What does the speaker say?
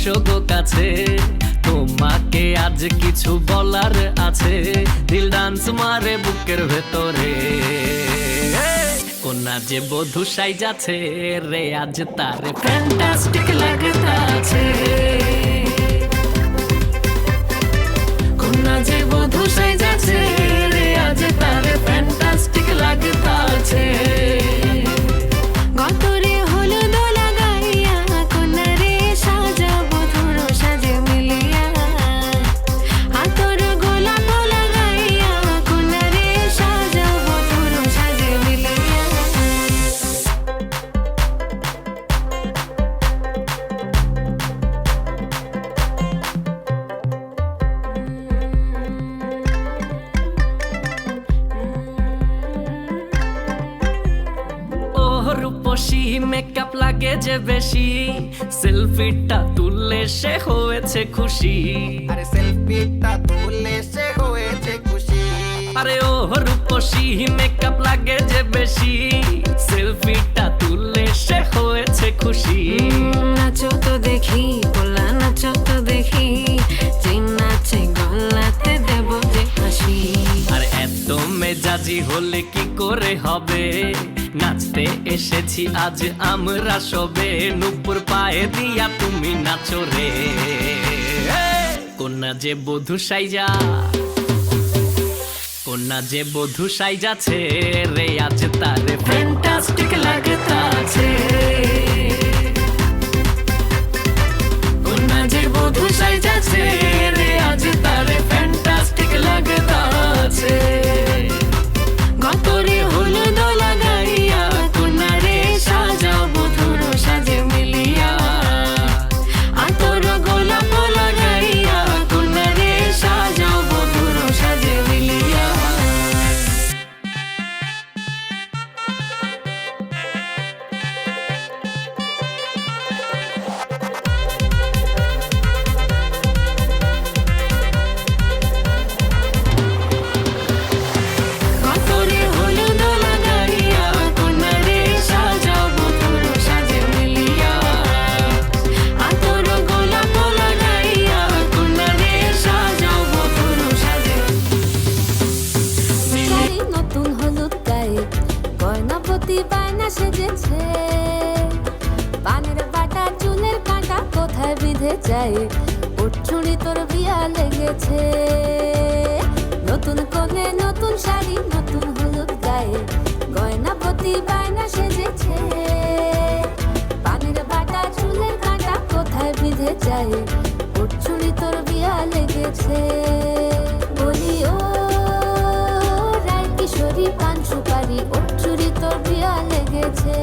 এসো গো কাছে, তোমাকে আজ কিছু বলার আছে। দিল ডান্স মারে বুকের ভেতরে, কোনা যে বধূ সাইজাছে রে আজ তারে ফ্যান্টাস্টিক লাগতাছে। কোনা যে বধূ সাইজাছে রে আজ তারে ফ্যান্টাস্টিক লাগতাছে। গতরে হলুদ লাগাইয়া কোনারে সাজাবো ধুর সাজে মিলিয়া, হাতর গোলাপ লাগাইয়া কোনারে সাজাবো ধুর সাজে মিলিয়া। রূপসী মেকআপ লাগে যে বেশি, সেলফিটা তুললে সে হয়েছে খুশি। আরে সেলফিটা তুললে সে হয়েছে খুশি। আরে ও রূপসী মেকআপ লাগে যে বেশি, সেলফিটা তুললে সে হয়েছে খুশি। নাচো তো দেখি গোলা, নাচো তো দেখি, যে নাচে গলাতে দেব যে হাসি। আর এত মেজাজি হলে কি করে হবে, নাচতে এসেছি আজ আমরা সবে। নুপুর পায়ে দিয়া তুমি নাচো রে, কোনা যে বধূ সাইজা, কোনা যে বধূ সাইজাছে রে আজ তারে ফ্যান্টাস্টিক লাগতাছে। কোনা যে বধূ সাইজাছে রে আজ তারে ফ্যান্টাস্টিক লাগতাছে। গতরে হলুদ লাগাইয়া কোনারে সাজাবো ধুর সাজে মিলিয়া, হাতর গোলাপ লাগাইয়া কোনারে সাজাবো ধুর সাজে মিলিয়া। গতরে হলুদ লাগাইয়া কোনারে সাজাবো ধুর সাজে মিলিয়া, হাতর গোলাপ লাগাইয়া কোনারে সাজাবো ধুর সাজে। শাড়ি নতুন হলুদ গায়ে গয়না প্রতি বায়না সেজেছে, পানের বাটা চুলের কাঁটা কোথায় বিঁধে যায়, ওর চুড়ি তোর বিয়া লেগেছে। নতুন কোণে নতুন শাড়ি নতুন হলুদ গায়ে গয়না প্রতি বায়না সেজেছে, পানের বাটা চুলের কাঁটা কোথায় বিঁধে যায়, ওর চুড়ি তোর বিয়া লেগেছে। বলি ও রায় কিশোরী পান সুপারি, ওর চুড়ি তোর বিয়া লেগেছে।